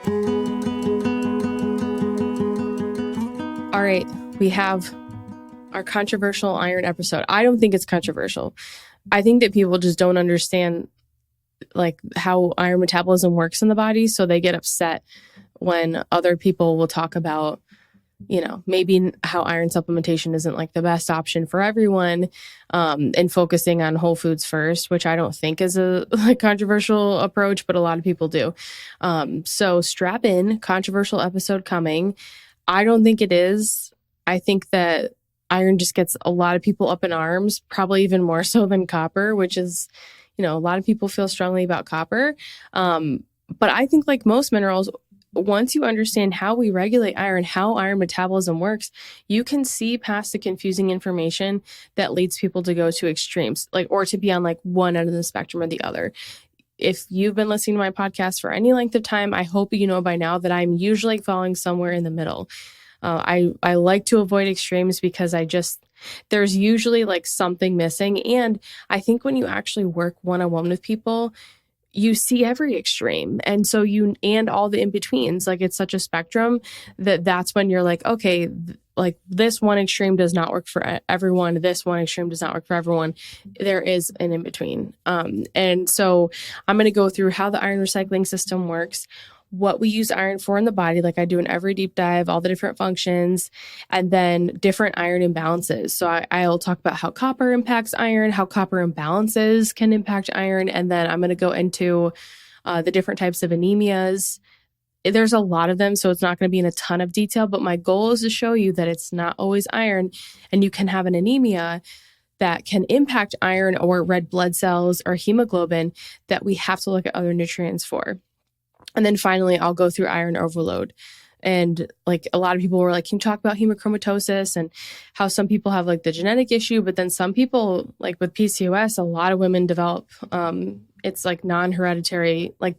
All right, we have our controversial iron episode. I don't think it's controversial. I think that people just don't understand like how iron metabolism works in the body, so they get upset when other people will talk about, you know, maybe how iron supplementation isn't like the best option for everyone, and focusing on whole foods first, which I don't think is a like controversial approach, but a lot of people do. So strap in, controversial episode coming. I don't think it is. I think that iron just gets a lot of people up in arms, probably even more so than copper, which is, you know, a lot of people feel strongly about copper. But I think like most minerals, once you understand how we regulate iron, how iron metabolism works, you can see past the confusing information that leads people to go to extremes, like, or to be on like one end of the spectrum or the other. If you've been listening to my podcast for any length of time, I hope you know by now that I'm usually falling somewhere in the middle. I like to avoid extremes because there's usually like something missing. And I think when you actually work one-on-one with people, you see every extreme. And so and all the in-betweens, like it's such a spectrum that's when you're like, okay, like this one extreme does not work for everyone. This one extreme does not work for everyone. There is an in-between. And so I'm going to go through how the iron recycling system works, what we use iron for in the body, like I do in every deep dive, all the different functions, and then different iron imbalances. So I'll talk about how copper impacts iron, how copper imbalances can impact iron, and then I'm going to go into the different types of anemias. There's a lot of them, so it's not going to be in a ton of detail, but my goal is to show you that it's not always iron, and you can have an anemia that can impact iron or red blood cells or hemoglobin that we have to look at other nutrients for. And then finally, I'll go through iron overload. And like a lot of people were like, can you talk about hemochromatosis and how some people have like the genetic issue, but then some people like with PCOS, a lot of women develop, it's like non-hereditary, like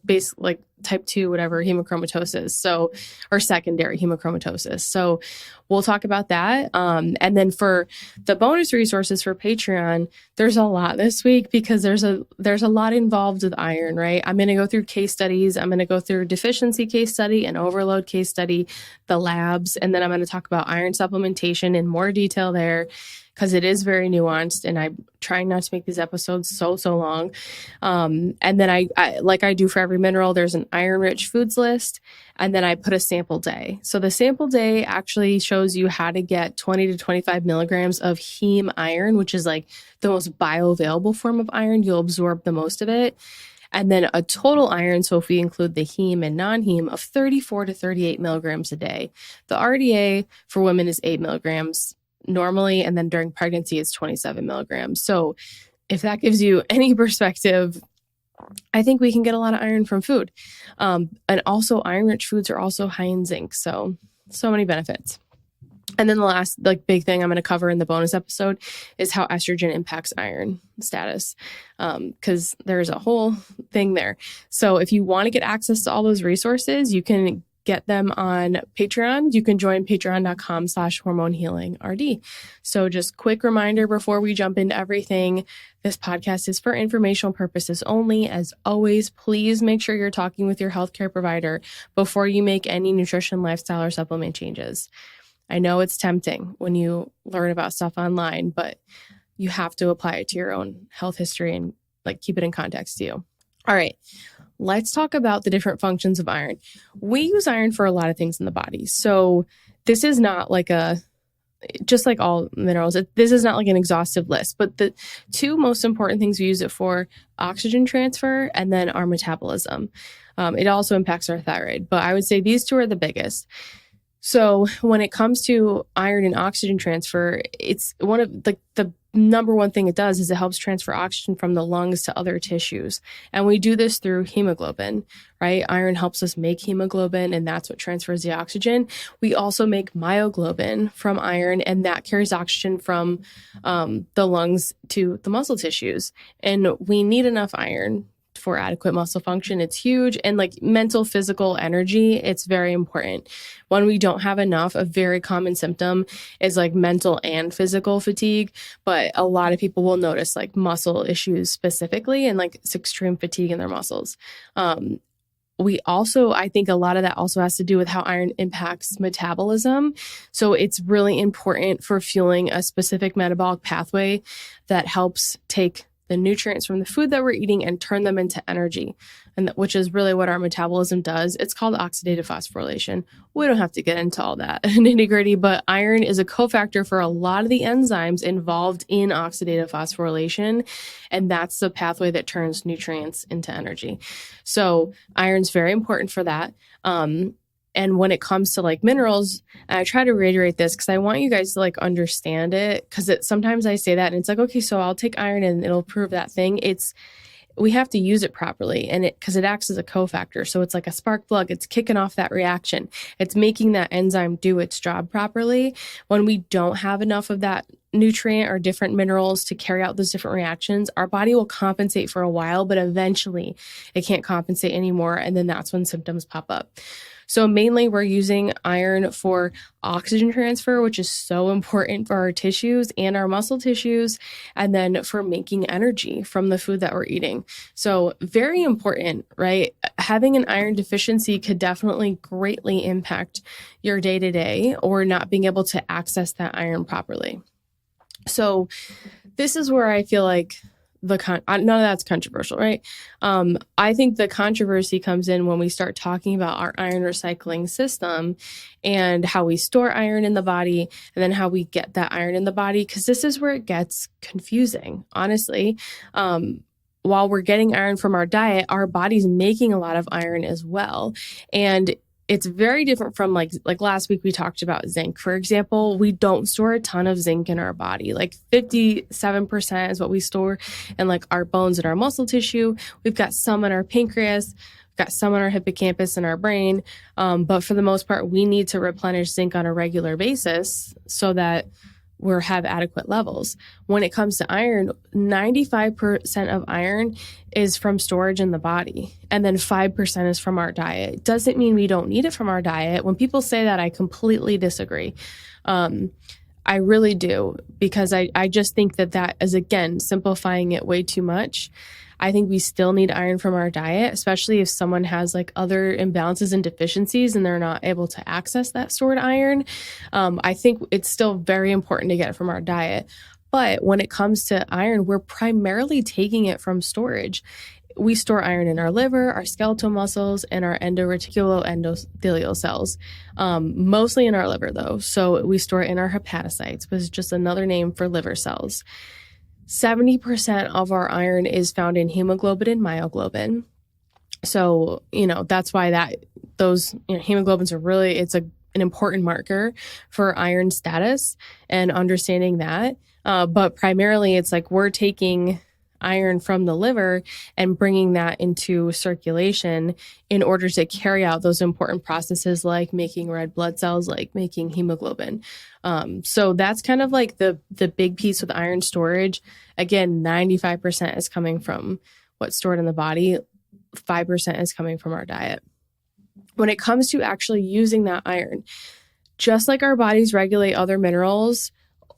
type 2, whatever, hemochromatosis. So, or secondary hemochromatosis. So we'll talk about that. And then for the bonus resources for Patreon, there's a lot this week because there's a lot involved with iron, right? I'm going to go through case studies. I'm going to go through deficiency case study and overload case study, the labs, and then I'm going to talk about iron supplementation in more detail there, because it is very nuanced, and I'm trying not to make these episodes so long. And then I like I do for every mineral, there's an iron-rich foods list, and then I put a sample day. So the sample day actually shows you how to get 20 to 25 milligrams of heme iron, which is like the most bioavailable form of iron. You'll absorb the most of it. And then a total iron, so if we include the heme and non-heme, of 34 to 38 milligrams a day. The RDA for women is 8 milligrams normally, and then during pregnancy it's 27 milligrams. So if that gives you any perspective, I think we can get a lot of iron from food. And also iron-rich foods are also high in zinc. So many benefits. And then the last like big thing I'm going to cover in the bonus episode is how estrogen impacts iron status, because there's a whole thing there. So if you want to get access to all those resources, you can get them on Patreon. You can join patreon.com/hormonehealingrd. So just quick reminder before we jump into everything, this podcast is for informational purposes only. As always, please make sure you're talking with your healthcare provider before you make any nutrition, lifestyle, or supplement changes. I know it's tempting when you learn about stuff online, but you have to apply it to your own health history and like keep it in context to you. All right. Let's talk about the different functions of iron. We use iron for a lot of things in the body. So this is not like just like all minerals, this is not like an exhaustive list, but the two most important things we use it for, oxygen transfer and then our metabolism. It also impacts our thyroid, but I would say these two are the biggest. So when it comes to iron and oxygen transfer, it's one of the number one thing it does is it helps transfer oxygen from the lungs to other tissues. And we do this through hemoglobin, right? Iron helps us make hemoglobin, and that's what transfers the oxygen. We also make myoglobin from iron, and that carries oxygen from the lungs to the muscle tissues. And we need enough iron for adequate muscle function. It's huge. And like mental, physical energy, it's very important. When we don't have enough, a very common symptom is like mental and physical fatigue. But a lot of people will notice like muscle issues specifically and like extreme fatigue in their muscles. I think a lot of that also has to do with how iron impacts metabolism. So it's really important for fueling a specific metabolic pathway that helps take the nutrients from the food that we're eating and turn them into energy, and which is really what our metabolism does. It's called oxidative phosphorylation. We don't have to get into all that nitty gritty, but iron is a cofactor for a lot of the enzymes involved in oxidative phosphorylation, and that's the pathway that turns nutrients into energy. So iron's very important for that. And when it comes to like minerals, and I try to reiterate this because I want you guys to like understand it, because sometimes I say that and it's like, okay, so I'll take iron and it'll prove that thing. We have to use it properly, and because it acts as a cofactor. So it's like a spark plug. It's kicking off that reaction. It's making that enzyme do its job properly. When we don't have enough of that nutrient or different minerals to carry out those different reactions, our body will compensate for a while, but eventually it can't compensate anymore. And then that's when symptoms pop up. So mainly we're using iron for oxygen transfer, which is so important for our tissues and our muscle tissues, and then for making energy from the food that we're eating. So very important, right? Having an iron deficiency could definitely greatly impact your day-to-day or not being able to access that iron properly. So this is where I feel like none of that's controversial, right? I think the controversy comes in when we start talking about our iron recycling system and how we store iron in the body and then how we get that iron in the body, because this is where it gets confusing, honestly. While we're getting iron from our diet, our body's making a lot of iron as well. And it's very different from like last week we talked about zinc. For example, we don't store a ton of zinc in our body. Like 57% is what we store in like our bones and our muscle tissue. We've got some in our pancreas, we've got some in our hippocampus and our brain. But for the most part, we need to replenish zinc on a regular basis so that we have adequate levels. When it comes to iron, 95% of iron is from storage in the body, and then 5% is from our diet. It doesn't mean we don't need it from our diet. When people say that, I completely disagree. I really do, because I just think that is, again, simplifying it way too much. I think we still need iron from our diet, especially if someone has like other imbalances and deficiencies and they're not able to access that stored iron. I think it's still very important to get it from our diet. But when it comes to iron, we're primarily taking it from storage. We store iron in our liver, our skeletal muscles, and our endothelial cells, mostly in our liver though. So we store it in our hepatocytes, which is just another name for liver cells. 70% of our iron is found in hemoglobin and myoglobin. So, that's why those hemoglobins are really, it's an important marker for iron status and understanding that. But primarily it's like we're taking iron from the liver and bringing that into circulation in order to carry out those important processes like making red blood cells, like making hemoglobin. So that's kind of like the big piece with iron storage. Again, 95% is coming from what's stored in the body. 5% is coming from our diet. When it comes to actually using that iron, just like our bodies regulate other minerals,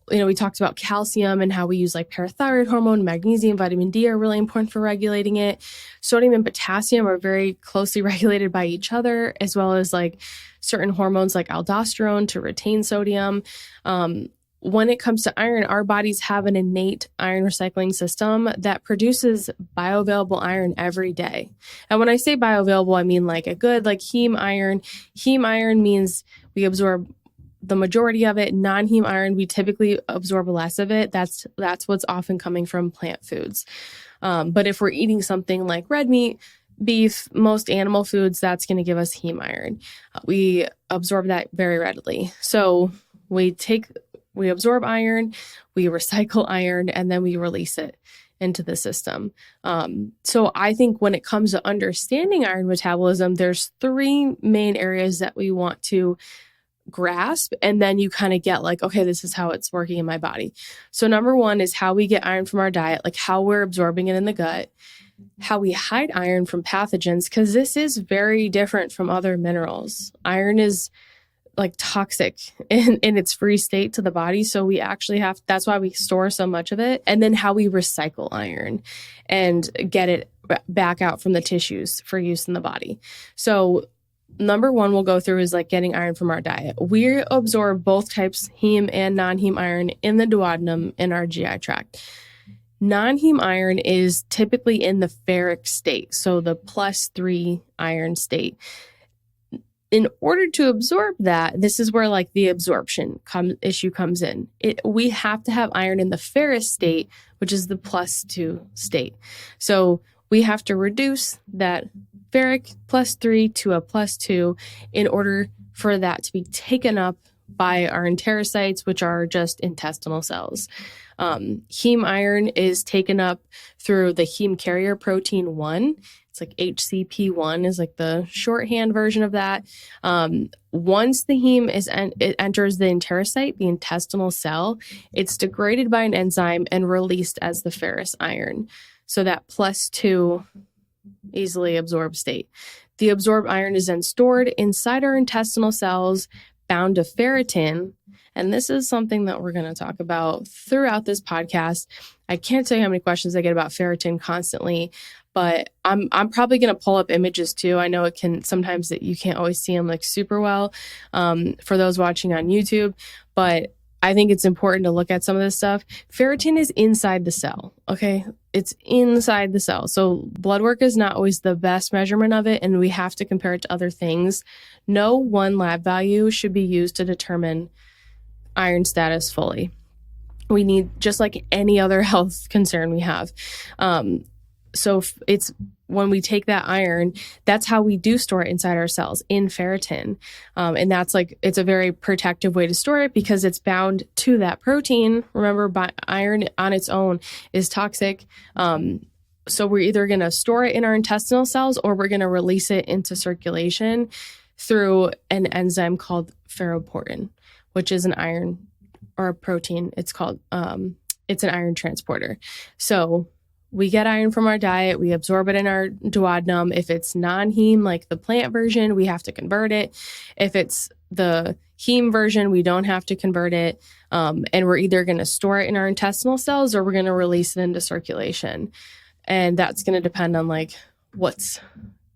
we talked about calcium and how we use like parathyroid hormone, magnesium, vitamin D are really important for regulating it. Sodium and potassium are very closely regulated by each other, as well as like certain hormones like aldosterone to retain sodium. When it comes to iron, our bodies have an innate iron recycling system that produces bioavailable iron every day. And when I say bioavailable, I mean like a good like heme iron. Heme iron means we absorb the majority of it. Non-heme iron, we typically absorb less of it. That's what's often coming from plant foods. But if we're eating something like red meat, beef, most animal foods, that's going to give us heme iron. We absorb that very readily. So we absorb iron, we recycle iron, and then we release it into the system. So I think when it comes to understanding iron metabolism, there's 3 main areas that we want to grasp, and then you kind of get like, okay, this is how it's working in my body. So number 1 is how we get iron from our diet, like how we're absorbing it in the gut, how we hide iron from pathogens, because this is very different from other minerals. Iron is like toxic in its free state to the body. So we actually that's why we store so much of it. And then how we recycle iron and get it back out from the tissues for use in the body. So number one we'll go through is like getting iron from our diet. We absorb both types, heme and non-heme iron, in the duodenum in our GI tract. Non-heme iron is typically in the ferric state, so the +3 iron state. In order to absorb that, this is where like the absorption issue comes in. We have to have iron in the ferrous state, which is the +2 state. So we have to reduce that ferric +3 to a +2 in order for that to be taken up by our enterocytes, which are just intestinal cells. Heme iron is taken up through the heme carrier protein 1. It's like HCP1 is like the shorthand version of that. Once the heme it enters the enterocyte, the intestinal cell, it's degraded by an enzyme and released as the ferrous iron. So that +2 easily absorbed state. The absorbed iron is then stored inside our intestinal cells, bound to ferritin. And this is something that we're going to talk about throughout this podcast. I can't tell you how many questions I get about ferritin constantly, but I'm probably going to pull up images too. I know it can sometimes that you can't always see them like super well for those watching on YouTube, but I think it's important to look at some of this stuff. Ferritin is inside the cell, okay? It's inside the cell. So blood work is not always the best measurement of it, and we have to compare it to other things. No one lab value should be used to determine iron status fully. We need, just like any other health concern we have. So it's when we take that iron, that's how we do store it inside our cells, in ferritin. And that's like, it's a very protective way to store it because it's bound to that protein. Remember, iron on its own is toxic. So we're either going to store it in our intestinal cells or we're going to release it into circulation through an enzyme called ferroportin, which is an iron or a protein. It's called, it's an iron transporter. So we get iron from our diet, we absorb it in our duodenum. If it's non-heme, like the plant version, we have to convert it. If it's the heme version, we don't have to convert it. And we're either going to store it in our intestinal cells or we're going to release it into circulation. And that's going to depend on like what's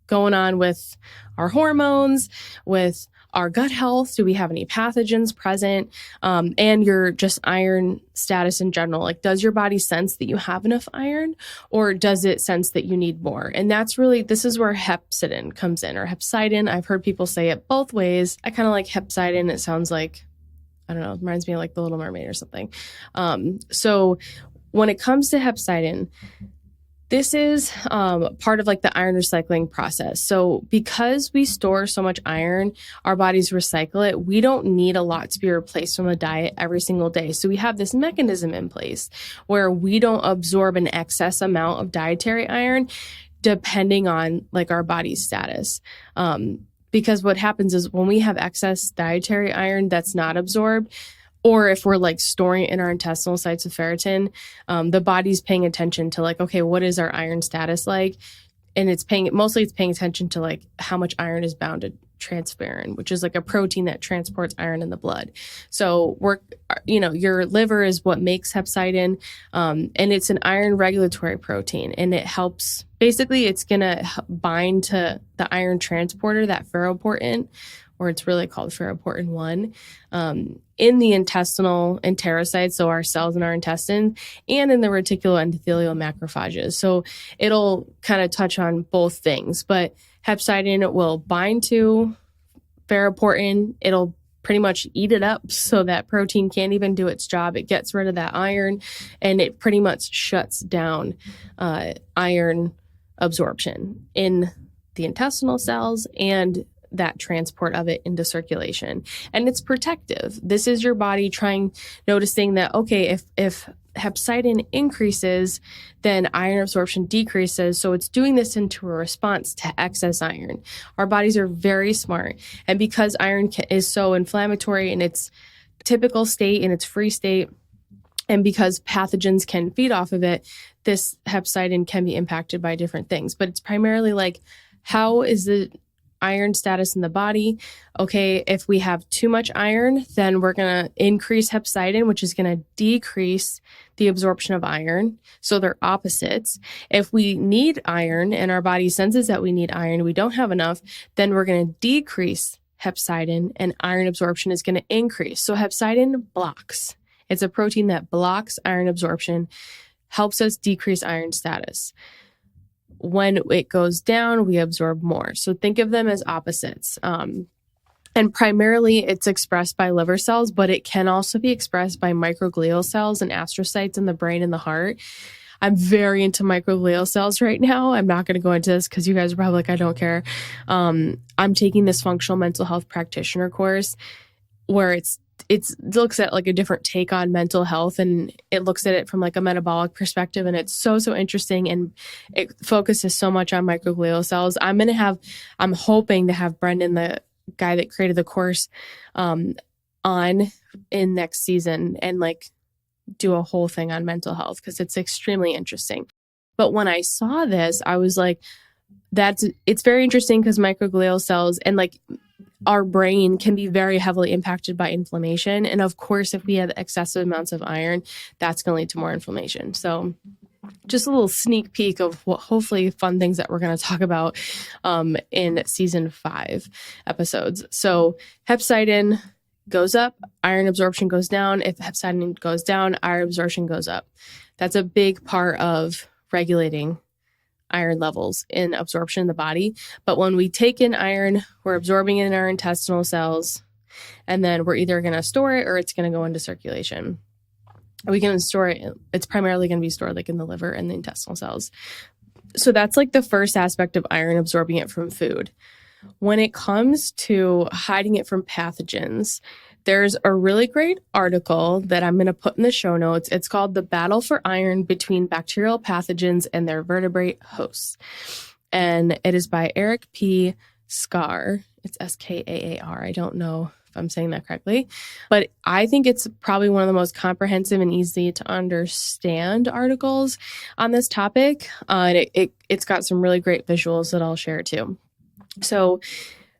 going on with our hormones, with our gut health. Do we have any pathogens present? And your just iron status in general. Like, does your body sense that you have enough iron or does it sense that you need more? And that's really, this is where HepCyden comes in, or HepCyden. I've heard people say it both ways. I kind of like HepCyden. It sounds like, I don't know, it reminds me of like The Little Mermaid or something. So when it comes to HepCyden, this is part of like the iron recycling process. So because we store so much iron, our bodies recycle it. We don't need a lot to be replaced from the diet every single day. So we have this mechanism in place where we don't absorb an excess amount of dietary iron depending on like our body's status. Because what happens is when we have excess dietary iron that's not absorbed, or if we're like storing it in our intestinal sites of ferritin, the body's paying attention to like, okay, what is our iron status like? And it's paying attention to like how much iron is bound to transferrin, which is like a protein that transports iron in the blood. So your liver is what makes HepCyden, and it's an iron regulatory protein, and it helps, basically it's going to bind to the iron transporter, that ferroportin, or it's really called ferroportin 1, in the intestinal enterocytes, so our cells in our intestines, and in the reticuloendothelial macrophages. So it'll kind of touch on both things, but HepCyden will bind to ferroportin. It'll pretty much eat it up so that protein can't even do its job. It gets rid of that iron, and it pretty much shuts down iron absorption in the intestinal cells and that transport of it into circulation. And it's protective. This is your body noticing that, okay, if HepCyden increases, then iron absorption decreases. So it's doing this into a response to excess iron. Our bodies are very smart. And because iron is so inflammatory in its typical state, in its free state, and because pathogens can feed off of it, this HepCyden can be impacted by different things. But it's primarily like, how is the iron status in the body. Okay, if we have too much iron, then we're going to increase HepCyden, which is going to decrease the absorption of iron. So they're opposites. If we need iron and our body senses that we need iron, we don't have enough, then we're going to decrease HepCyden and iron absorption is going to increase. So HepCyden blocks. It's a protein that blocks iron absorption, helps us decrease iron status. When it goes down, we absorb more. So think of them as opposites. And primarily it's expressed by liver cells, but it can also be expressed by microglial cells and astrocytes in the brain and the heart. I'm very into microglial cells right now. I'm not going to go into this because you guys are probably like, I don't care. I'm taking this functional mental health practitioner course where it looks at like a different take on mental health, and it looks at it from like a metabolic perspective. And it's so interesting. And it focuses so much on microglial cells. I'm hoping to have Brendan, the guy that created the course, on in next season and like do a whole thing on mental health because it's extremely interesting. But when I saw this, I was like, it's very interesting because microglial cells and like our brain can be very heavily impacted by inflammation. And of course, if we have excessive amounts of iron, that's going to lead to more inflammation. So just a little sneak peek of what hopefully fun things that we're going to talk about in season 5 episodes. So HepCyden goes up, iron absorption goes down. If HepCyden goes down, iron absorption goes up. That's a big part of regulating iron levels in absorption in the body. But when we take in iron, we're absorbing it in our intestinal cells, and then we're either going to store it or it's going to go into circulation. We can store it. It's primarily going to be stored like in the liver and the intestinal cells. So that's like the first aspect of iron, absorbing it from food. When it comes to hiding it from pathogens, there's a really great article that I'm going to put in the show notes. It's called The Battle for Iron Between Bacterial Pathogens and Their Vertebrate Hosts. And it is by Eric P. Scar. It's Skaar. I don't know if I'm saying that correctly, but I think it's probably one of the most comprehensive and easy to understand articles on this topic. And it's got some really great visuals that I'll share too. So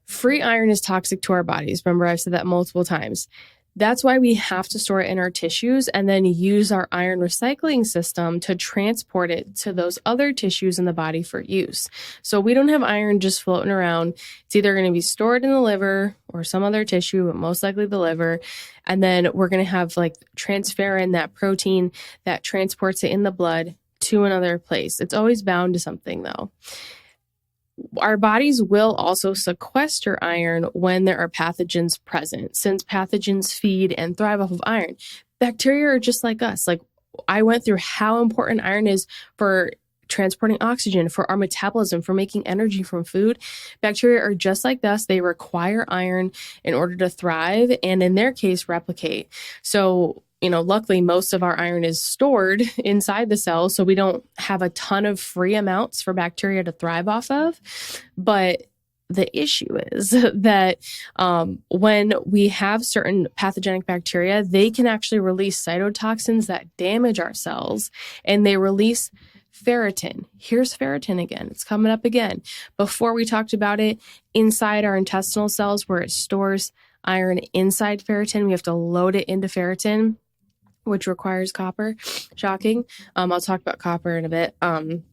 free iron is toxic to our bodies. Remember, I've said that multiple times. That's why we have to store it in our tissues and then use our iron recycling system to transport it to those other tissues in the body for use. So we don't have iron just floating around. It's either going to be stored in the liver or some other tissue, but most likely the liver. And then we're going to have like transferrin, that protein that transports it in the blood to another place. It's always bound to something though. Our bodies will also sequester iron when there are pathogens present, since pathogens feed and thrive off of iron. Bacteria are just like us. Like I went through how important iron is for transporting oxygen, for our metabolism, for making energy from food. Bacteria are just like us. They require iron in order to thrive and in their case, replicate. So luckily, most of our iron is stored inside the cell, so we don't have a ton of free amounts for bacteria to thrive off of. But the issue is that when we have certain pathogenic bacteria, they can actually release cytotoxins that damage our cells, and they release ferritin. Here's ferritin again. It's coming up again. Before we talked about it, inside our intestinal cells where it stores iron inside ferritin, we have to load it into ferritin, which requires copper. Shocking. I'll talk about copper in a bit. And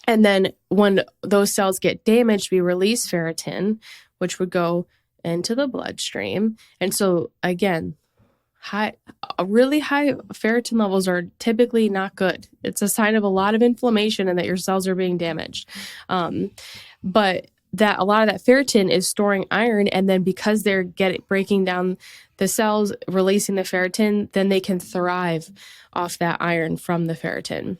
then when those cells get damaged, we release ferritin, which would go into the bloodstream. And so again, really high ferritin levels are typically not good. It's a sign of a lot of inflammation and that your cells are being damaged. But that a lot of that ferritin is storing iron, and then because they're breaking down the cells, releasing the ferritin, then they can thrive off that iron from the ferritin.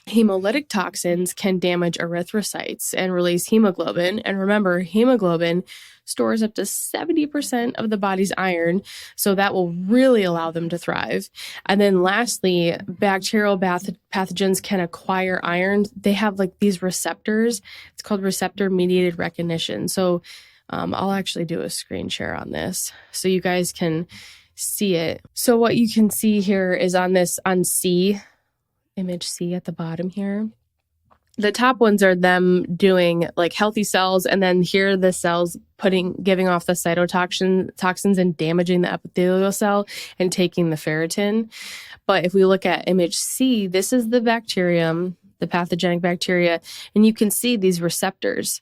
Hemolytic toxins can damage erythrocytes and release hemoglobin. And remember, hemoglobin stores up to 70% of the body's iron, so that will really allow them to thrive. And then lastly, bacterial pathogens can acquire iron. They have like these receptors. It's called receptor-mediated recognition. So I'll actually do a screen share on this so you guys can see it. So what you can see here is on C, image C at the bottom here. the top ones are them doing like healthy cells, and then here are the cells giving off the cytotoxins and damaging the epithelial cell and taking the ferritin. But if we look at image C, this is the bacterium, the pathogenic bacteria, and you can see these receptors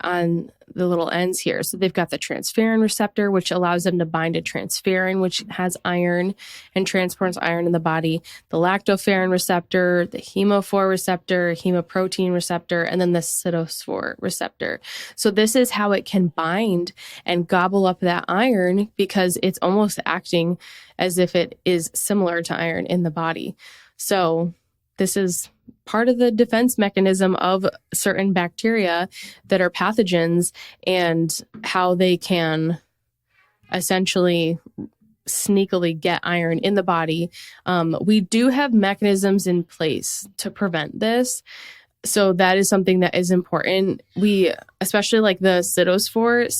on the little ends here. So they've got the transferrin receptor, which allows them to bind to transferrin, which has iron and transports iron in the body, the lactoferrin receptor, the hemophore receptor, hemoprotein receptor, and then the cytophore receptor. So this is how it can bind and gobble up that iron, because it's almost acting as if it is similar to iron in the body. So this is part of the defense mechanism of certain bacteria that are pathogens, and how they can essentially sneakily get iron in the body. We do have mechanisms in place to prevent this. So that is something that is important. We, especially like the cytophores,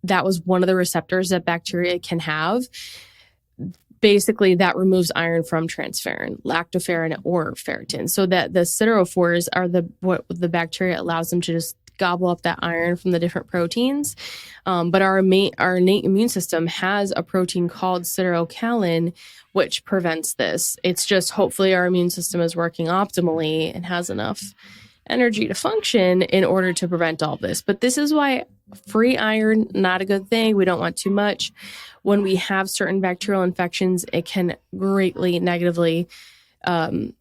that was one of the receptors that bacteria can have. Basically, that removes iron from transferrin, lactoferrin, or ferritin. So that the cytophores are what the bacteria allows them to just gobble up that iron from the different proteins. But our innate immune system has a protein called cytokinin, which prevents this. It's just hopefully our immune system is working optimally and has enough energy to function in order to prevent all this. But this is why free iron, not a good thing. We don't want too much. When we have certain bacterial infections, it can greatly negatively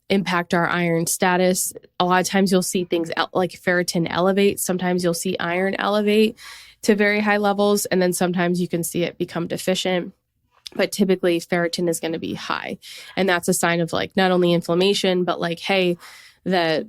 impact our iron status. A lot of times you'll see things like ferritin elevate. Sometimes you'll see iron elevate to very high levels, and then sometimes you can see it become deficient. But typically ferritin is going to be high. And that's a sign of like not only inflammation, but like, hey, that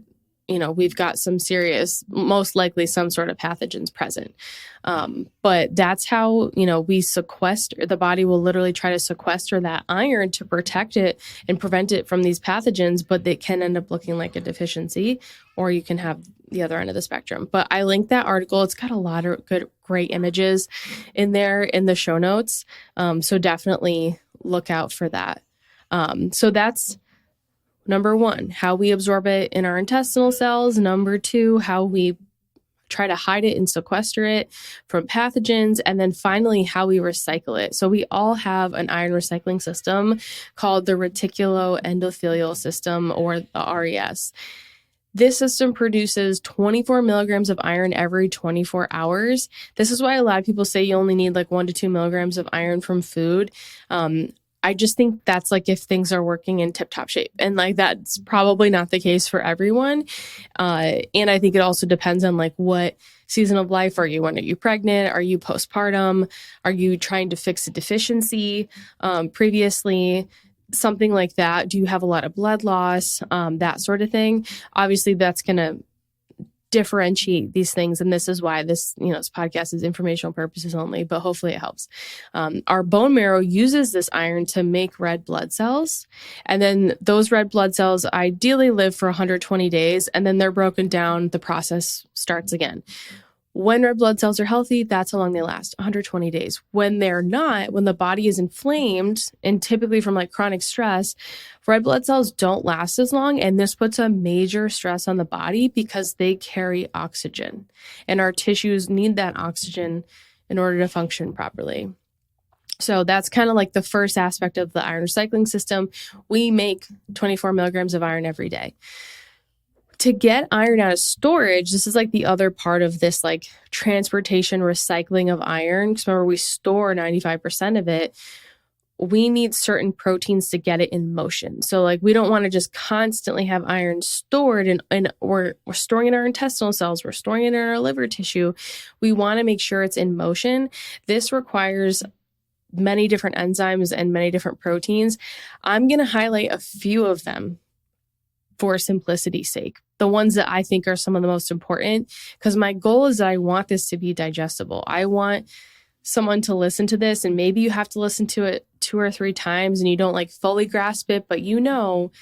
we've got some serious, most likely some sort of pathogens present. But that's how, we sequester, the body will literally try to sequester that iron to protect it and prevent it from these pathogens, but they can end up looking like a deficiency, or you can have the other end of the spectrum. But I linked that article. It's got a lot of great images in there in the show notes. So definitely look out for that. So that's number one, how we absorb it in our intestinal cells. Number two, how we try to hide it and sequester it from pathogens. And then finally, how we recycle it. So we all have an iron recycling system called the reticuloendothelial system, or the RES. This system produces 24 milligrams of iron every 24 hours. This is why a lot of people say you only need like 1 to 2 milligrams of iron from food. I just think that's like if things are working in tip-top shape, and like that's probably not the case for everyone. And I think it also depends on like what season of life are you in? Are you pregnant? Are you postpartum? Are you trying to fix a deficiency previously? Something like that. Do you have a lot of blood loss? That sort of thing. Obviously, that's going to differentiate these things. And this is why this podcast is informational purposes only, but hopefully it helps. Our bone marrow uses this iron to make red blood cells. And then those red blood cells ideally live for 120 days, and then they're broken down. The process starts again. When red blood cells are healthy, that's how long they last, 120 days. When they're not, when the body is inflamed, and typically from like chronic stress, red blood cells don't last as long. And this puts a major stress on the body because they carry oxygen. And our tissues need that oxygen in order to function properly. So that's kind of like the first aspect of the iron recycling system. We make 24 milligrams of iron every day. To get iron out of storage, this is like the other part of this like transportation recycling of iron. Because remember, we store 95% of it. We need certain proteins to get it in motion. So like we don't want to just constantly have iron stored, and we're storing it in our intestinal cells. We're storing it in our liver tissue. We want to make sure it's in motion. This requires many different enzymes and many different proteins. I'm going to highlight a few of them for simplicity's sake, the ones that I think are some of the most important, because my goal is that I want this to be digestible. I want someone to listen to this, and maybe you have to listen to it 2 or 3 times and you don't like fully grasp it, but you know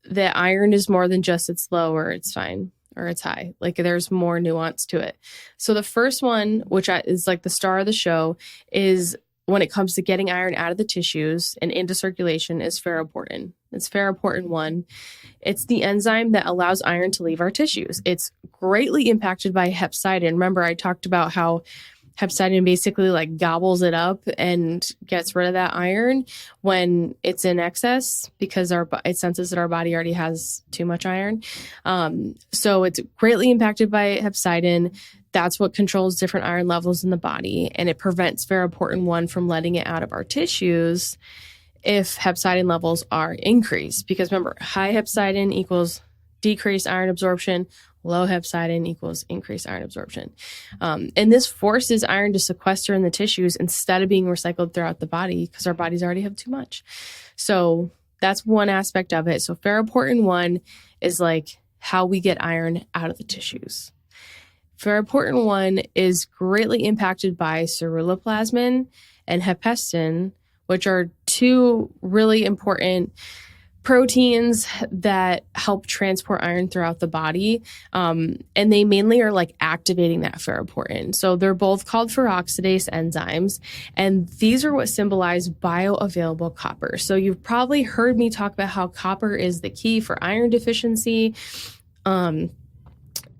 that iron is more than just it's low or it's fine or it's high. Like there's more nuance to it. So the first one, which is like the star of the show, is when it comes to getting iron out of the tissues and into circulation, is ferroportin. It's ferroportin 1. It's the enzyme that allows iron to leave our tissues. It's greatly impacted by HepCyden. Remember, I talked about how HepCyden basically like gobbles it up and gets rid of that iron when it's in excess because it senses that our body already has too much iron. So it's greatly impacted by HepCyden. That's what controls different iron levels in the body, and it prevents ferroportin 1 from letting it out of our tissues if HepCyden levels are increased. Because remember, high HepCyden equals decreased iron absorption, low HepCyden equals increased iron absorption. And this forces iron to sequester in the tissues instead of being recycled throughout the body because our bodies already have too much. So that's one aspect of it. So ferroportin 1 is like how we get iron out of the tissues. Ferroportin 1 is greatly impacted by ceruloplasmin and HepCyden, which are two really important proteins that help transport iron throughout the body. And they mainly are like activating that ferroportin. So they're both called peroxidase enzymes. And these are what symbolize bioavailable copper. So you've probably heard me talk about how copper is the key for iron deficiency.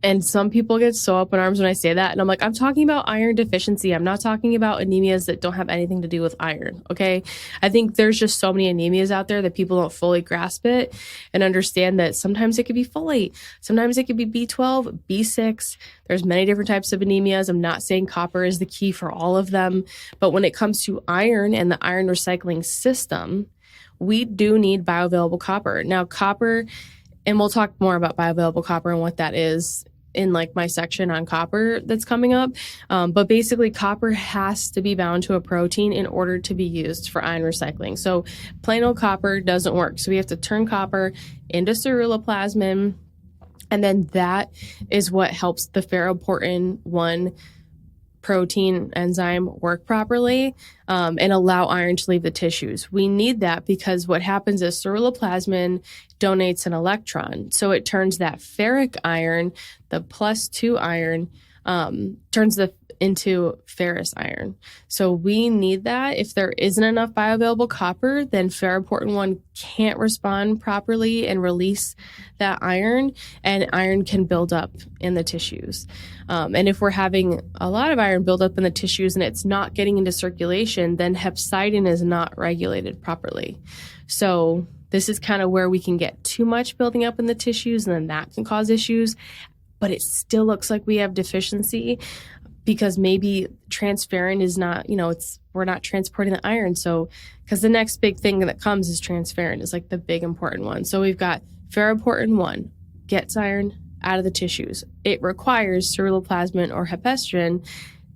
And some people get so up in arms when I say that. And I'm like, I'm talking about iron deficiency. I'm not talking about anemias that don't have anything to do with iron. Okay. I think there's just so many anemias out there that people don't fully grasp it and understand that sometimes it could be folate. Sometimes it could be B12, B6. There's many different types of anemias. I'm not saying copper is the key for all of them. But when it comes to iron and the iron recycling system, we do need bioavailable copper. Now, copper, and we'll talk more about bioavailable copper and what that is in like my section on copper that's coming up. But basically copper has to be bound to a protein in order to be used for iron recycling. So plain old copper doesn't work. So we have to turn copper into ceruloplasmin. And then that is what helps the ferroportin 1 protein enzyme work properly and allow iron to leave the tissues. We need that because what happens is ceruloplasmin donates an electron. So it turns that ferric iron, the +2 iron, turns into ferrous iron. So we need that. If there isn't enough bioavailable copper, then ferroportin 1 can't respond properly and release that iron, and iron can build up in the tissues. And if we're having a lot of iron build up in the tissues and it's not getting into circulation, then HepCyden is not regulated properly. So this is kind of where we can get too much building up in the tissues, and then that can cause issues. But it still looks like we have deficiency because maybe transferrin is not, we're not transporting the iron. So, because the next big thing that comes is transferrin is like the big important one. So we've got ferroportin 1 gets iron out of the tissues. It requires ceruloplasmin or HepCyden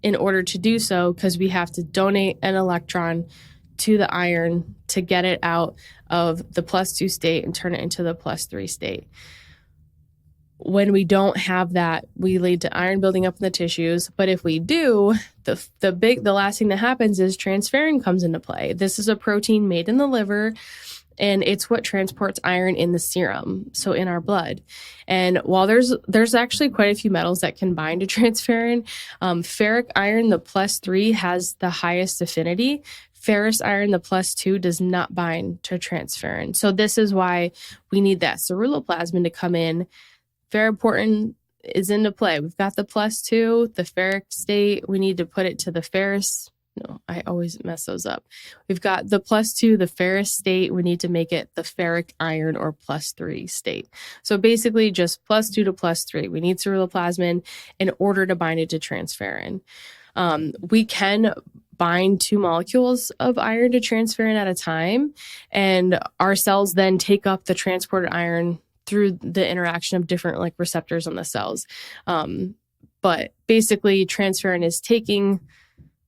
in order to do so because we have to donate an electron to the iron to get it out of the +2 state and turn it into the +3 state. When we don't have that, we lead to iron building up in the tissues. But if we do, the last thing that happens is transferrin comes into play. This is a protein made in the liver, and it's what transports iron in the serum, so in our blood. And while there's actually quite a few metals that can bind to transferrin, ferric iron, the +3, has the highest affinity. Ferrous iron, the +2, does not bind to transferrin. So this is why we need that ceruloplasmin to come in. Ferroportin is into play. We've got the +2, the ferric state. We need to put it to the ferrous. No, I always mess those up. We've got the +2, the ferrous state. We need to make it the ferric iron or +3 state. So basically just +2 to +3. We need ceruloplasmin in order to bind it to transferrin. We can bind 2 molecules of iron to transferrin at a time, and our cells then take up the transported iron through the interaction of different like receptors on the cells. But basically transferrin is taking,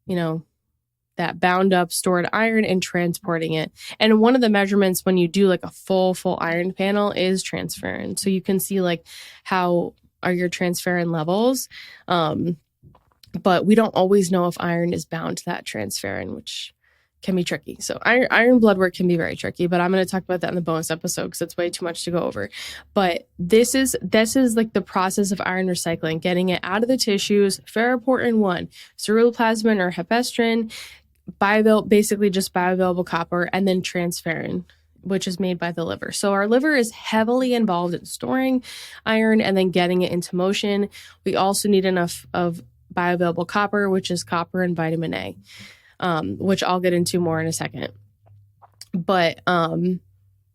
that bound up stored iron and transporting it. And one of the measurements when you do like a full iron panel is transferrin. So you can see like how are your transferrin levels. But we don't always know if iron is bound to that transferrin, which can be tricky. So iron blood work can be very tricky, but I'm going to talk about that in the bonus episode because it's way too much to go over. But this is like the process of iron recycling, getting it out of the tissues, ferroportin 1, ceruloplasmin or HepCyden, basically just bioavailable copper, and then transferrin. which is made by the liver. So our liver is heavily involved in storing iron and then getting it into motion. We also need enough of bioavailable copper, which is copper and vitamin A, which I'll get into more in a second. But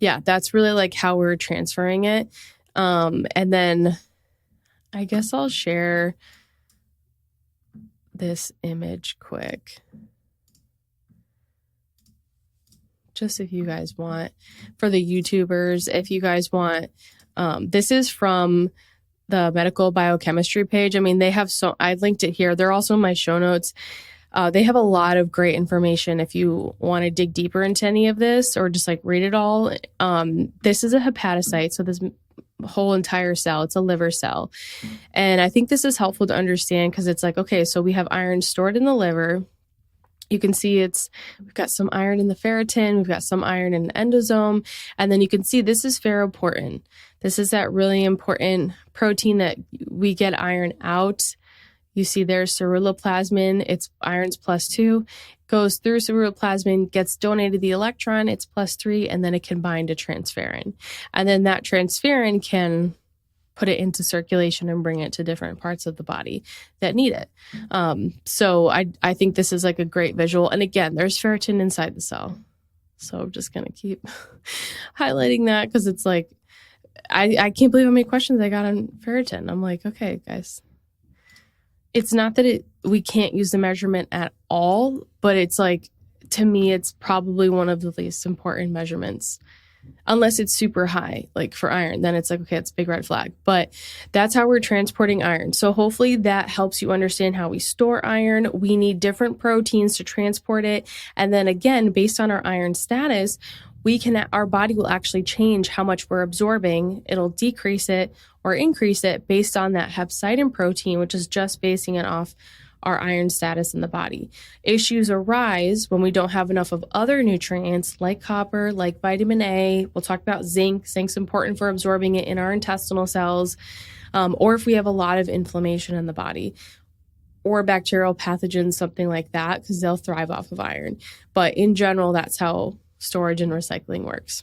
yeah, that's really like how we're transferring it. And then I guess I'll share this image quick. Just if you guys want, for the YouTubers, if you guys want, this is from the medical biochemistry page. I mean, they have I linked it here. They're also in my show notes. They have a lot of great information if you want to dig deeper into any of this or just like read it all. This is a hepatocyte. So this whole entire cell, it's a liver cell. And I think this is helpful to understand because it's like, okay, so we have iron stored in the liver. You can see we've got some iron in the ferritin, we've got some iron in the endosome, and then you can see this is ferroportin. This is that really important protein that we get iron out. You see there's ceruloplasmin, it's iron's +2, goes through ceruloplasmin, gets donated the electron, it's +3, and then it can bind to transferrin. And then that transferrin can put it into circulation and bring it to different parts of the body that need it. So I think this is like a great visual. And again, there's ferritin inside the cell. So I'm just going to keep highlighting that because it's like, I can't believe how many questions I got on ferritin. I'm like, okay, guys, it's not that we can't use the measurement at all, but it's like, to me, it's probably one of the least important measurements. Unless it's super high, like for iron, then it's like, okay, it's a big red flag. But that's how we're transporting iron. So hopefully that helps you understand how we store iron. We need different proteins to transport it. And then again, based on our iron status, our body will actually change how much we're absorbing. It'll decrease it or increase it based on that HepCyden protein, which is just basing it off our iron status in the body. Issues arise when we don't have enough of other nutrients like copper, like vitamin A. We'll talk about zinc. Zinc's important for absorbing it in our intestinal cells, or if we have a lot of inflammation in the body, or bacterial pathogens, something like that, because they'll thrive off of iron. But in general, that's how storage and recycling works.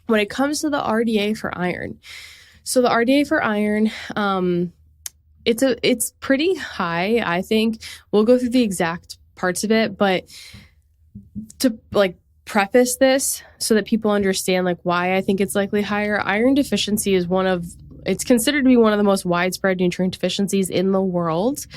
When it comes to the RDA for iron, so the RDA for iron, it's pretty high, I think. We'll go through the exact parts of it, but to like preface this so that people understand like why I think it's likely higher, iron deficiency is it's considered to be one of the most widespread nutrient deficiencies in the world.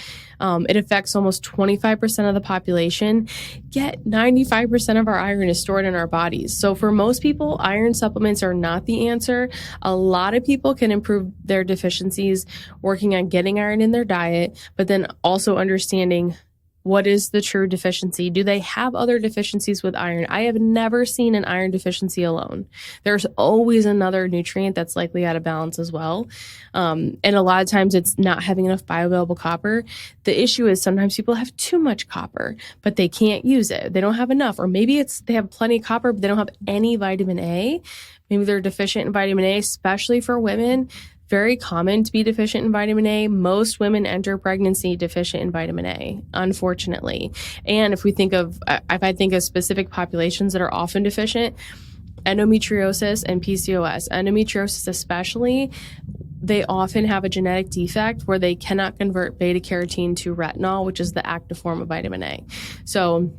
It affects almost 25% of the population, yet 95% of our iron is stored in our bodies. So for most people, iron supplements are not the answer. A lot of people can improve their deficiencies working on getting iron in their diet, but then also understanding what is the true deficiency? Do they have other deficiencies with iron? I have never seen an iron deficiency alone. There's always another nutrient that's likely out of balance as well. And a lot of times it's not having enough bioavailable copper. The issue is sometimes people have too much copper, but they can't use it. They don't have enough. Or maybe they have plenty of copper, but they don't have any vitamin A. Maybe they're deficient in vitamin A, especially for women. Very common to be deficient in vitamin A. Most women enter pregnancy deficient in vitamin A, unfortunately. And if I think of specific populations that are often deficient, endometriosis and PCOS, endometriosis especially, they often have a genetic defect where they cannot convert beta carotene to retinol, which is the active form of vitamin A. So,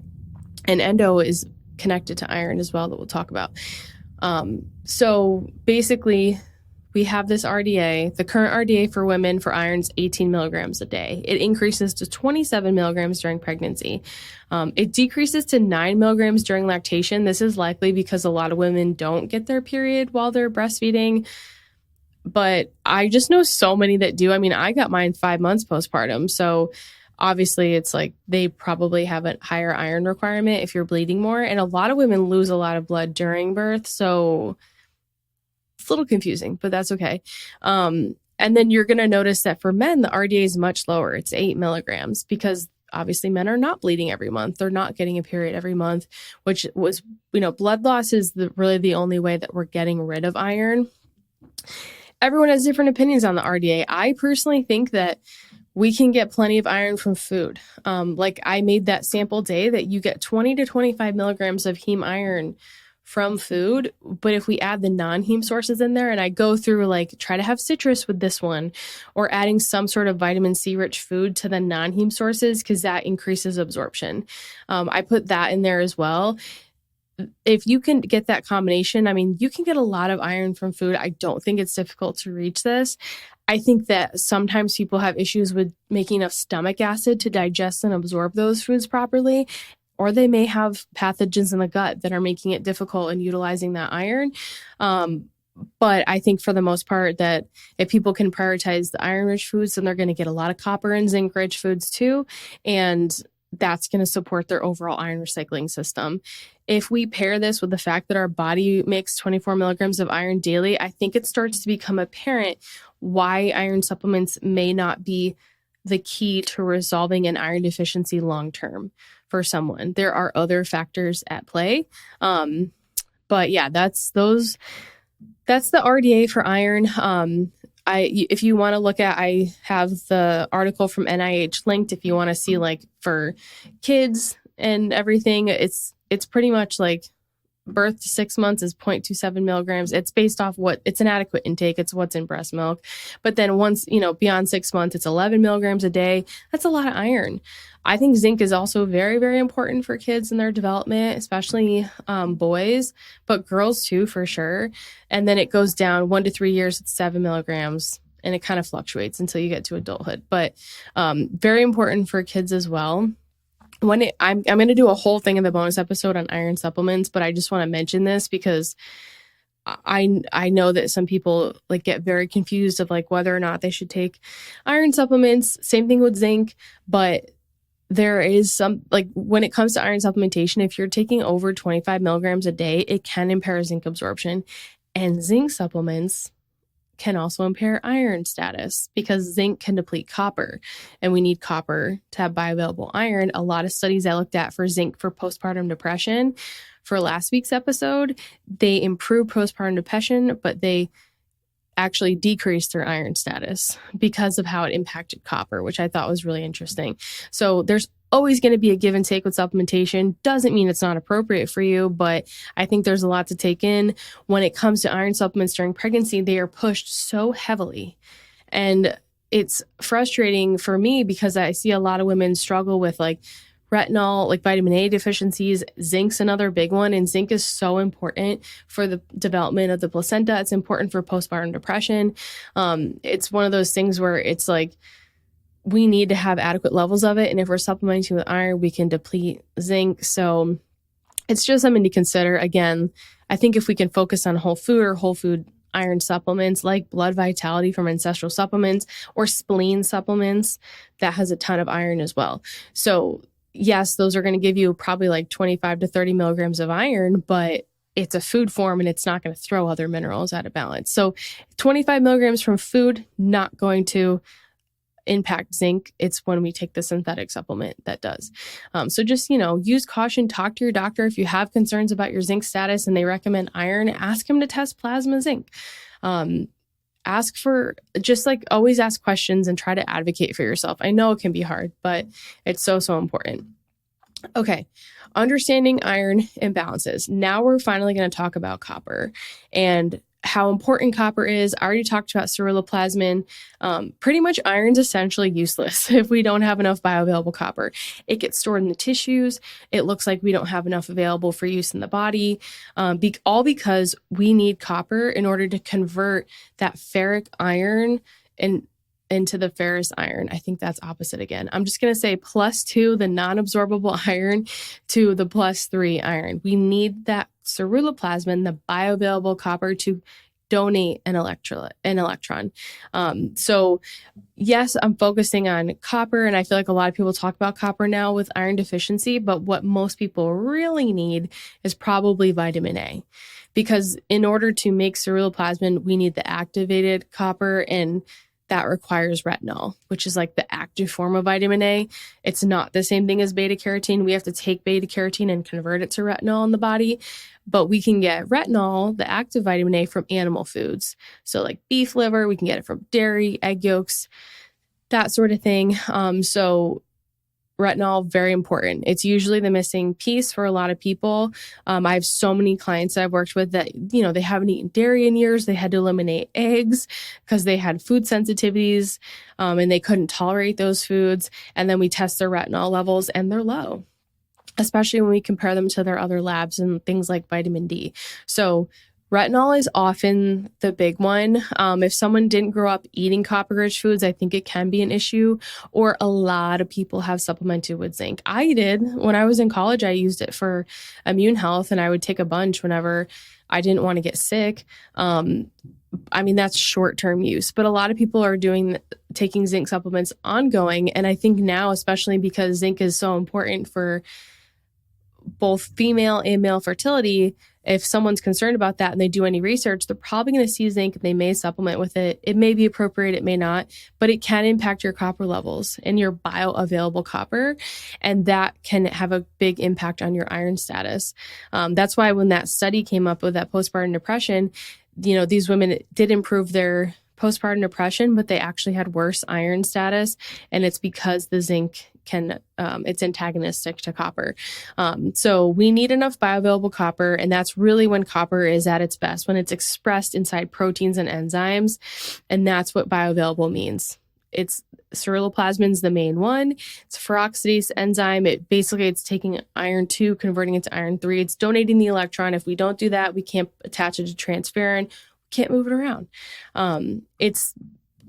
and endo is connected to iron as well that we'll talk about. So basically, we have this RDA. The current RDA for women for iron is 18 milligrams a day. It increases to 27 milligrams during pregnancy. It decreases to 9 milligrams during lactation. This is likely because a lot of women don't get their period while they're breastfeeding. But I just know so many that do. I mean, I got mine 5 months postpartum. So obviously it's like they probably have a higher iron requirement if you're bleeding more. And a lot of women lose a lot of blood during birth. So it's a little confusing, but that's okay. And then you're going to notice that for men, the RDA is much lower. It's 8 milligrams because obviously men are not bleeding every month. They're not getting a period every month, which was, blood loss is really the only way that we're getting rid of iron. Everyone has different opinions on the RDA. I personally think that we can get plenty of iron from food. Like I made that sample day that you get 20 to 25 milligrams of heme iron from food. But if we add the non-heme sources in there, and I go through like try to have citrus with this one, or adding some sort of vitamin C rich food to the non-heme sources, because that increases absorption. I put that in there as well. If you can get that combination, I mean, you can get a lot of iron from food. I don't think it's difficult to reach this. I think that sometimes people have issues with making enough stomach acid to digest and absorb those foods properly, or they may have pathogens in the gut that are making it difficult in utilizing that iron. But I think for the most part that if people can prioritize the iron-rich foods, then they're going to get a lot of copper and zinc-rich foods too. And that's going to support their overall iron recycling system. If we pair this with the fact that our body makes 24 milligrams of iron daily, I think it starts to become apparent why iron supplements may not be the key to resolving an iron deficiency long-term for someone. There are other factors at play. But yeah, that's the RDA for iron. If you want to look at, I have the article from NIH linked. If you want to see like for kids and everything, it's pretty much like birth to 6 months is 0.27 milligrams. It's based off it's an adequate intake. It's what's in breast milk. But then once, beyond 6 months, it's 11 milligrams a day. That's a lot of iron. I think zinc is also very, very important for kids in their development, especially boys, but girls too, for sure. And then it goes down 1 to 3 years, it's 7 milligrams, and it kind of fluctuates until you get to adulthood. But very important for kids as well. I'm going to do a whole thing in the bonus episode on iron supplements, but I just want to mention this because I know that some people like get very confused of like whether or not they should take iron supplements. Same thing with zinc, but there is some, like when it comes to iron supplementation, if you're taking over 25 milligrams a day, it can impair zinc absorption, and zinc supplements can also impair iron status because zinc can deplete copper, and we need copper to have bioavailable iron. A lot of studies I looked at for zinc for postpartum depression for last week's episode, they improved postpartum depression, but they actually decreased their iron status because of how it impacted copper, which I thought was really interesting. So there's always going to be a give and take with supplementation. Doesn't mean it's not appropriate for you, but I think there's a lot to take in. When it comes to iron supplements during pregnancy, they are pushed so heavily. And it's frustrating for me because I see a lot of women struggle with like retinol, like vitamin A deficiencies. Zinc's another big one, and zinc is so important for the development of the placenta. It's important for postpartum depression. It's one of those things where it's like we need to have adequate levels of it, and if we're supplementing with iron, we can deplete zinc. So it's just something to consider. Again, I think if we can focus on whole food or whole food iron supplements like Blood Vitality from Ancestral Supplements or spleen supplements, that has a ton of iron as well. So yes, those are going to give you probably like 25 to 30 milligrams of iron, but it's a food form and it's not going to throw other minerals out of balance. So 25 milligrams from food, not going to impact zinc. It's when we take the synthetic supplement that does. So just, use caution, talk to your doctor. If you have concerns about your zinc status and they recommend iron, ask him to test plasma zinc. Ask for, just like always ask questions and try to advocate for yourself. I know it can be hard, but it's so, so important. Okay. Understanding iron imbalances. Now we're finally going to talk about copper and how important copper is. I already talked about ceruloplasmin. Pretty much iron's essentially useless if we don't have enough bioavailable copper. It gets stored in the tissues. It looks like we don't have enough available for use in the body, all because we need copper in order to convert that ferric iron into the ferrous iron. I think that's opposite again. I'm just going to say +2, the non-absorbable iron, to the +3 iron. We need that ceruloplasmin, the bioavailable copper, to donate an electron. So yes, I'm focusing on copper, and I feel like a lot of people talk about copper now with iron deficiency, but what most people really need is probably vitamin A, because in order to make ceruloplasmin, we need the activated copper, and that requires retinol, which is like the active form of vitamin A. It's not the same thing as beta carotene. We have to take beta carotene and convert it to retinol in the body, but we can get retinol, the active vitamin A, from animal foods. So like beef liver, we can get it from dairy, egg yolks, that sort of thing. So retinol, very important. It's usually the missing piece for a lot of people. I have so many clients that I've worked with that, they haven't eaten dairy in years. They had to eliminate eggs because they had food sensitivities, and they couldn't tolerate those foods. And then we test their retinol levels and they're low, especially when we compare them to their other labs and things like vitamin D. So retinol is often the big one. If someone didn't grow up eating copper-rich foods, I think it can be an issue, or a lot of people have supplemented with zinc. I did. When I was in college, I used it for immune health, and I would take a bunch whenever I didn't want to get sick. That's short-term use, but a lot of people are taking zinc supplements ongoing. And I think now, especially because zinc is so important for both female and male fertility, if someone's concerned about that and they do any research, they're probably going to see zinc and they may supplement with it. It may be appropriate, it may not, but it can impact your copper levels and your bioavailable copper. And that can have a big impact on your iron status. That's why when that study came up with that postpartum depression, these women did improve their postpartum depression, but they actually had worse iron status. And it's because the zinc it's antagonistic to copper. So we need enough bioavailable copper. And that's really when copper is at its best, when it's expressed inside proteins and enzymes. And that's what bioavailable means. It's ceruloplasmin is the main one. It's a peroxidase enzyme. It's taking iron 2, converting it to iron 3. It's donating the electron. If we don't do that, we can't attach it to transferrin. We can't move it around.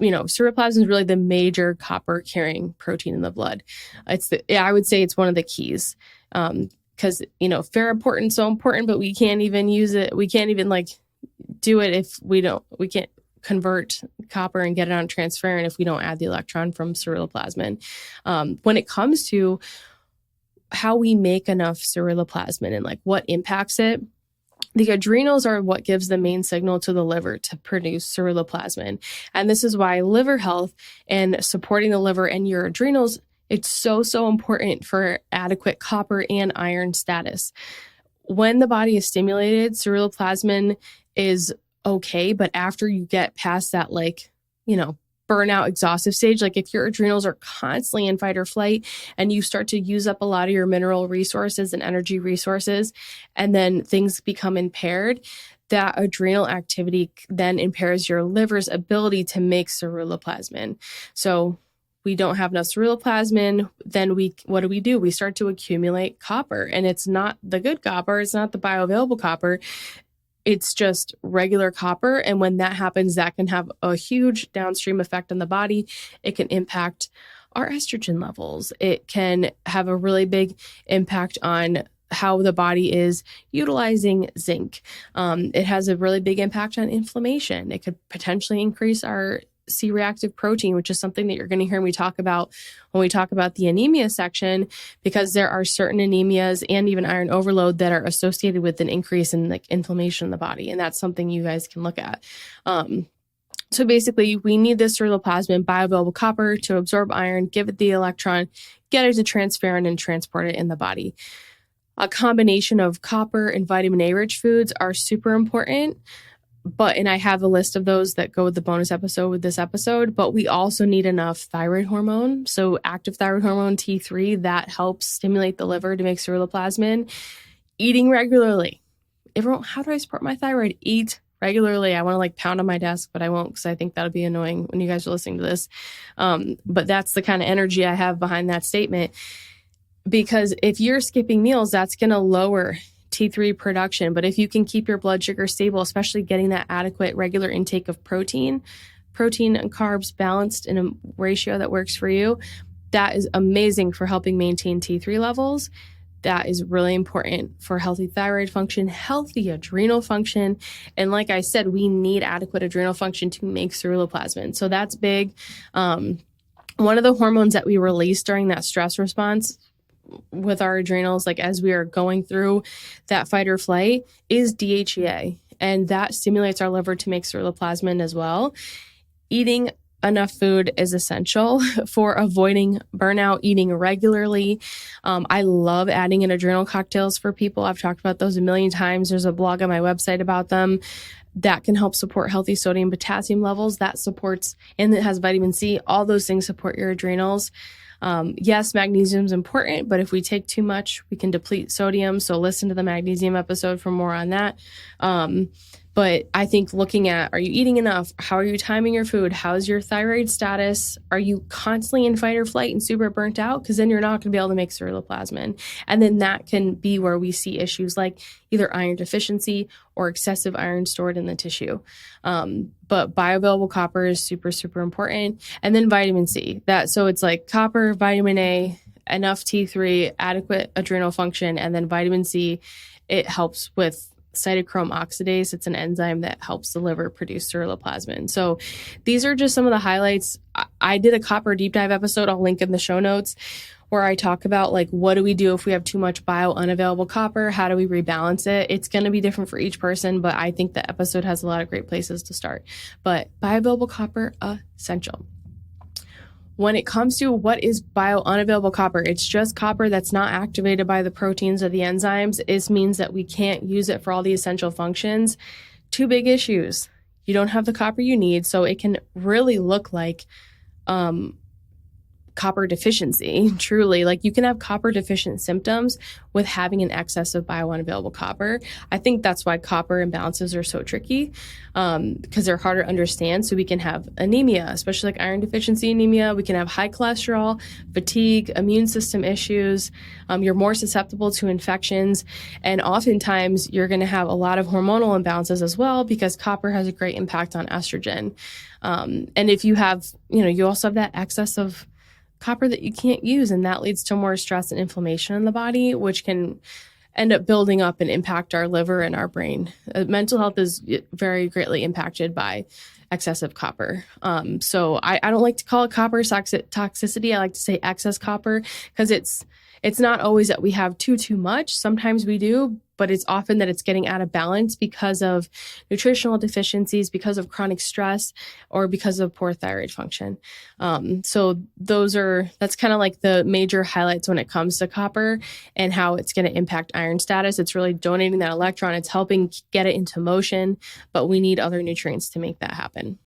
Ceruloplasmin is really the major copper carrying protein in the blood. I would say it's one of the keys. Because, ferroportin is so important, but we can't even use it. We can't even do it if we can't convert copper and get it on transferrin if we don't add the electron from ceruloplasmin. When it comes to how we make enough ceruloplasmin and what impacts it, the adrenals are what gives the main signal to the liver to produce ceruloplasmin. And this is why liver health and supporting the liver and your adrenals, it's so, so important for adequate copper and iron status. When the body is stimulated, ceruloplasmin is okay, but after you get past that, burnout, exhaustive stage, if your adrenals are constantly in fight or flight and you start to use up a lot of your mineral resources and energy resources, and then things become impaired, that adrenal activity then impairs your liver's ability to make ceruloplasmin. So we don't have enough ceruloplasmin, then what do? We start to accumulate copper, and it's not the good copper. It's not the bioavailable copper. It's just regular copper. And when that happens, that can have a huge downstream effect on the body. It can impact our estrogen levels. It can have a really big impact on how the body is utilizing zinc. It has a really big impact on inflammation. It could potentially increase our C-reactive protein, which is something that you're going to hear me talk about when we talk about the anemia section, because there are certain anemias and even iron overload that are associated with an increase in inflammation in the body. And that's something you guys can look at. So basically, we need this ceruloplasmin, bioavailable copper, to absorb iron, give it the electron, get it to transferrin, and transport it in the body. A combination of copper and vitamin A rich foods are super important. And I have a list of those that go with the bonus episode with this episode, but we also need enough thyroid hormone. So active thyroid hormone T3, that helps stimulate the liver to make ceruloplasmin. Eating regularly. Everyone, how do I support my thyroid? Eat regularly. I want to pound on my desk, but I won't, because I think that'll be annoying when you guys are listening to this. But that's the kind of energy I have behind that statement, because if you're skipping meals, that's going to lower T3 production. But if you can keep your blood sugar stable, especially getting that adequate regular intake of protein and carbs balanced in a ratio that works for you, that is amazing for helping maintain T3 levels. That is really important for healthy thyroid function, healthy adrenal function. And like I said, we need adequate adrenal function to make ceruloplasmin. So that's big. One of the hormones that we release during that stress response with our adrenals, as we are going through that fight or flight, is DHEA. And that stimulates our liver to make ceruloplasmin as well. Eating enough food is essential for avoiding burnout, eating regularly. I love adding in adrenal cocktails for people. I've talked about those a million times. There's a blog on my website about them that can help support healthy sodium potassium levels. That supports, and it has vitamin C. All those things support your adrenals. Yes, magnesium is important, but if we take too much, we can deplete sodium. So listen to the magnesium episode for more on that. But I think looking at, are you eating enough? How are you timing your food? How's your thyroid status? Are you constantly in fight or flight and super burnt out? Because then you're not going to be able to make ceruloplasmin. And then that can be where we see issues like either iron deficiency or excessive iron stored in the tissue. But bioavailable copper is super, super important. And then vitamin C. So it's like copper, vitamin A, enough T3, adequate adrenal function, and then vitamin C. It helps with cytochrome oxidase. It's an enzyme that helps the liver produce ceruloplasmin. So these are just some of the highlights. I did a copper deep dive episode. I'll link in the show notes where I talk about like, what do we do if we have too much unavailable copper? How do we rebalance it? It's going to be different for each person, but I think the episode has a lot of great places to start. But bioavailable copper, essential. When it comes to what is unavailable copper, it's just copper that's not activated by the proteins or the enzymes. It means that we can't use it for all the essential functions. Two big issues. You don't have the copper you need, so it can really look like copper deficiency, truly. Like you can have copper deficient symptoms with having an excess of unavailable copper. I think that's why copper imbalances are so tricky because they're harder to understand. So we can have anemia, especially like iron deficiency anemia. We can have high cholesterol, fatigue, immune system issues. You're more susceptible to infections. And oftentimes you're going to have a lot of hormonal imbalances as well because copper has a great impact on estrogen. And if you have, you also have that excess of copper that you can't use, and that leads to more stress and inflammation in the body, which can end up building up and impact our liver and our brain. Mental health is very greatly impacted by excessive copper. So I don't like to call it copper toxicity. I like to say excess copper because it's not always that we have too much. Sometimes we do, but it's often that it's getting out of balance because of nutritional deficiencies, because of chronic stress, or because of poor thyroid function. So that's kind of like the major highlights when it comes to copper and how it's going to impact iron status. It's really donating that electron. It's helping get it into motion, but we need other nutrients to make that happen.